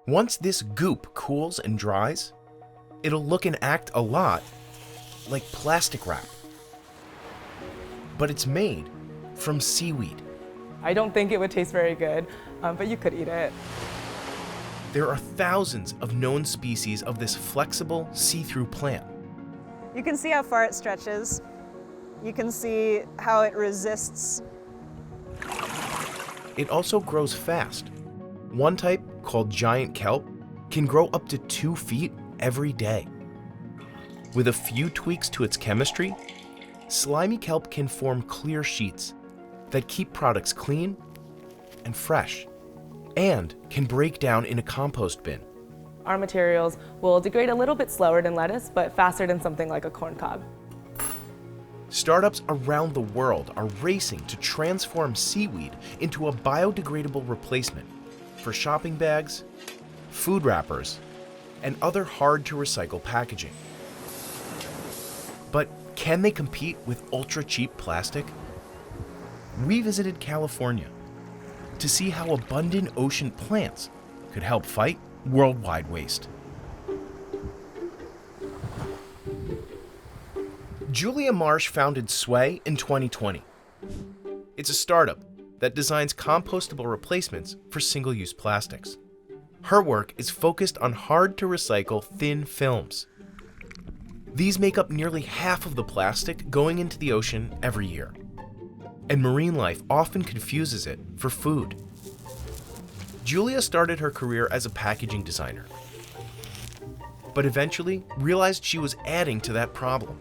Once this goop cools and dries, it'll look and act a lot like plastic wrap. But it's made from seaweed. I don't think it would taste very good, but you could eat it. There are thousands of known species of this flexible, see-through plant. You can see how far it stretches. You can see how it resists. It also grows fast. One type, called giant kelp, can grow up to 2 feet every day. With a few tweaks to its chemistry, slimy kelp can form clear sheets that keep products clean and fresh, and can break down in a compost bin. Our materials will degrade a little bit slower than lettuce, but faster than something like a corn cob. Startups around the world are racing to transform seaweed into a biodegradable replacement for shopping bags, food wrappers, and other hard-to-recycle packaging. But can they compete with ultra-cheap plastic? We visited California to see how abundant ocean plants could help fight worldwide waste. Julia Marsh founded Sway in 2020. It's a startup that designs compostable replacements for single-use plastics. Her work is focused on hard-to-recycle thin films. These make up nearly half of the plastic going into the ocean every year, and marine life often confuses it for food. Julia started her career as a packaging designer, but eventually realized she was adding to that problem.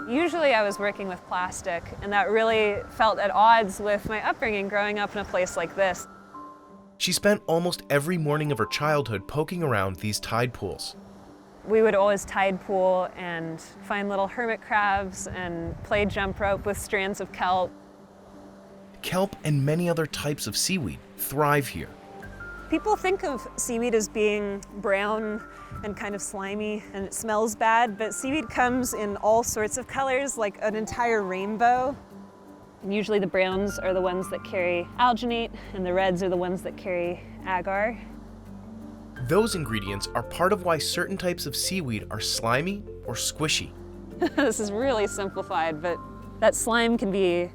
Usually I was working with plastic, and that really felt at odds with my upbringing growing up in a place like this. She spent almost every morning of her childhood poking around these tide pools. We would always tide pool and find little hermit crabs and play jump rope with strands of kelp. Kelp and many other types of seaweed thrive here. People think of seaweed as being brown and kind of slimy and it smells bad, but seaweed comes in all sorts of colors, like an entire rainbow. And usually the browns are the ones that carry alginate and the reds are the ones that carry agar. Those ingredients are part of why certain types of seaweed are slimy or squishy. This is really simplified, but that slime can be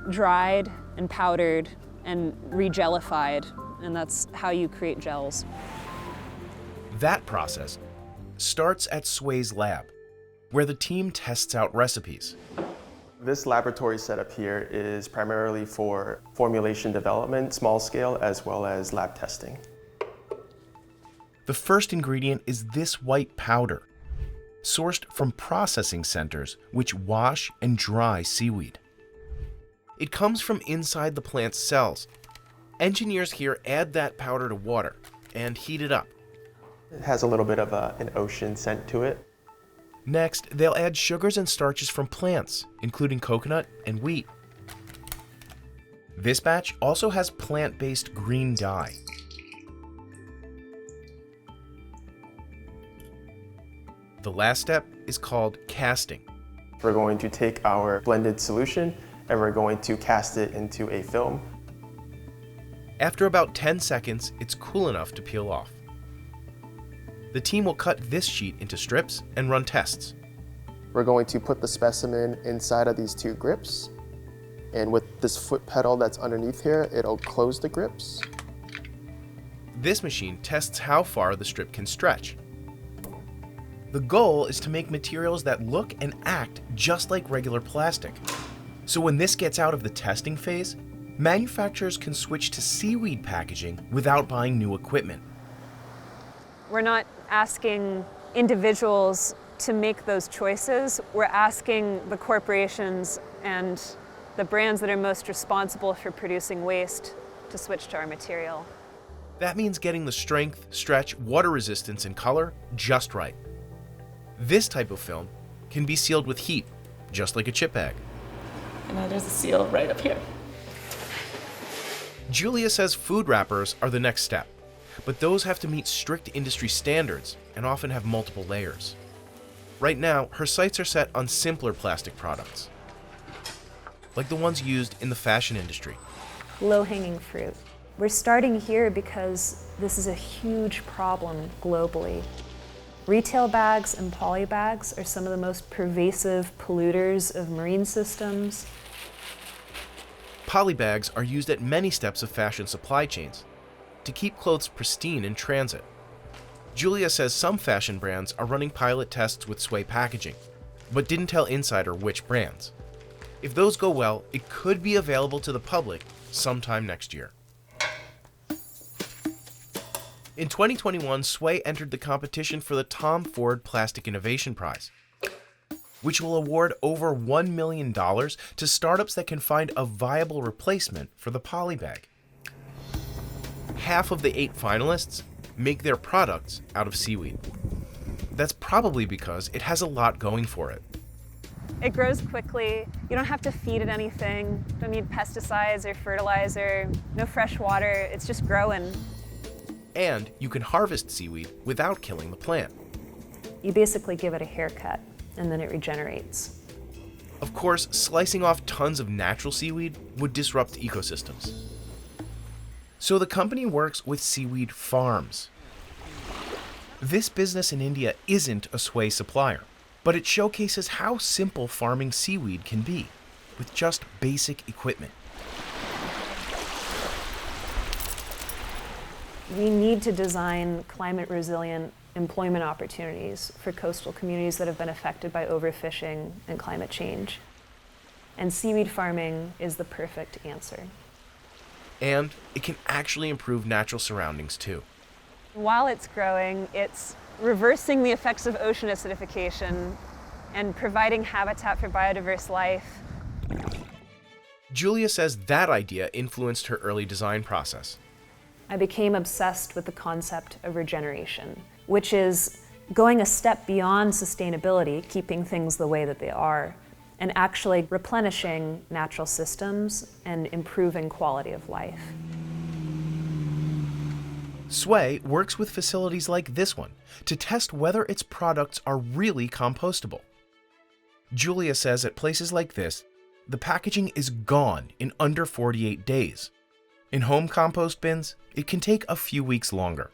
dried and powdered and re-jellified, and that's how you create gels. That process starts at Sway's lab, where the team tests out recipes. This laboratory setup here is primarily for formulation development, small scale, as well as lab testing. The first ingredient is this white powder, sourced from processing centers which wash and dry seaweed. It comes from inside the plant's cells. Engineers here add that powder to water and heat it up. It has a little bit of an ocean scent to it. Next, they'll add sugars and starches from plants, including coconut and wheat. This batch also has plant-based green dye. The last step is called casting. We're going to take our blended solution and we're going to cast it into a film. After about 10 seconds, it's cool enough to peel off. The team will cut this sheet into strips and run tests. We're going to put the specimen inside of these two grips, and with this foot pedal that's underneath here, it'll close the grips. This machine tests how far the strip can stretch. The goal is to make materials that look and act just like regular plastic. So when this gets out of the testing phase, manufacturers can switch to seaweed packaging without buying new equipment. We're not asking individuals to make those choices. We're asking the corporations and the brands that are most responsible for producing waste to switch to our material. That means getting the strength, stretch, water resistance, and color just right. This type of film can be sealed with heat, just like a chip bag. And now there's a seal right up here. Julia says food wrappers are the next step, but those have to meet strict industry standards and often have multiple layers. Right now, her sights are set on simpler plastic products, like the ones used in the fashion industry. Low-hanging fruit. We're starting here because this is a huge problem globally. Retail bags and poly bags are some of the most pervasive polluters of marine systems. Polybags are used at many steps of fashion supply chains to keep clothes pristine in transit. Julia says some fashion brands are running pilot tests with Sway packaging, but didn't tell Insider which brands. If those go well, it could be available to the public sometime next year. In 2021, Sway entered the competition for the Tom Ford Plastic Innovation Prize, which will award over $1 million to startups that can find a viable replacement for the polybag. Half of the 8 finalists make their products out of seaweed. That's probably because it has a lot going for it. It grows quickly. You don't have to feed it anything. Don't need pesticides or fertilizer, no fresh water. It's just growing. And you can harvest seaweed without killing the plant. You basically give it a haircut and then it regenerates. Of course, slicing off tons of natural seaweed would disrupt ecosystems. So the company works with seaweed farms. This business in India isn't a Sway supplier, but it showcases how simple farming seaweed can be with just basic equipment. We need to design climate-resilient employment opportunities for coastal communities that have been affected by overfishing and climate change. And seaweed farming is the perfect answer. And it can actually improve natural surroundings too. While it's growing, it's reversing the effects of ocean acidification and providing habitat for biodiverse life. Julia says that idea influenced her early design process. I became obsessed with the concept of regeneration, which is going a step beyond sustainability, keeping things the way that they are, and actually replenishing natural systems and improving quality of life. Sway works with facilities like this one to test whether its products are really compostable. Julia says at places like this, the packaging is gone in under 48 days. In home compost bins, it can take a few weeks longer.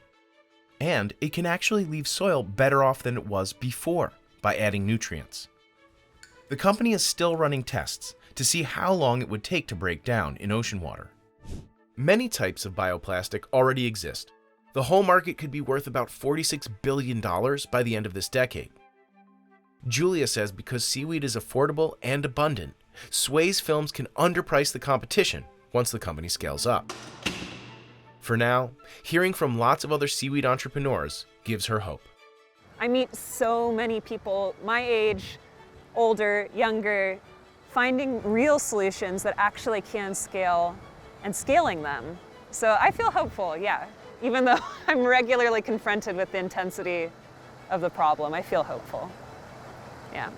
And it can actually leave soil better off than it was before by adding nutrients. The company is still running tests to see how long it would take to break down in ocean water. Many types of bioplastic already exist. The whole market could be worth about $46 billion by the end of this decade. Julia says because seaweed is affordable and abundant, Sway's films can underprice the competition once the company scales up. For now, hearing from lots of other seaweed entrepreneurs gives her hope. I meet so many people my age, older, younger, finding real solutions that actually can scale and scaling them. So I feel hopeful, yeah. Even though I'm regularly confronted with the intensity of the problem, I feel hopeful, yeah.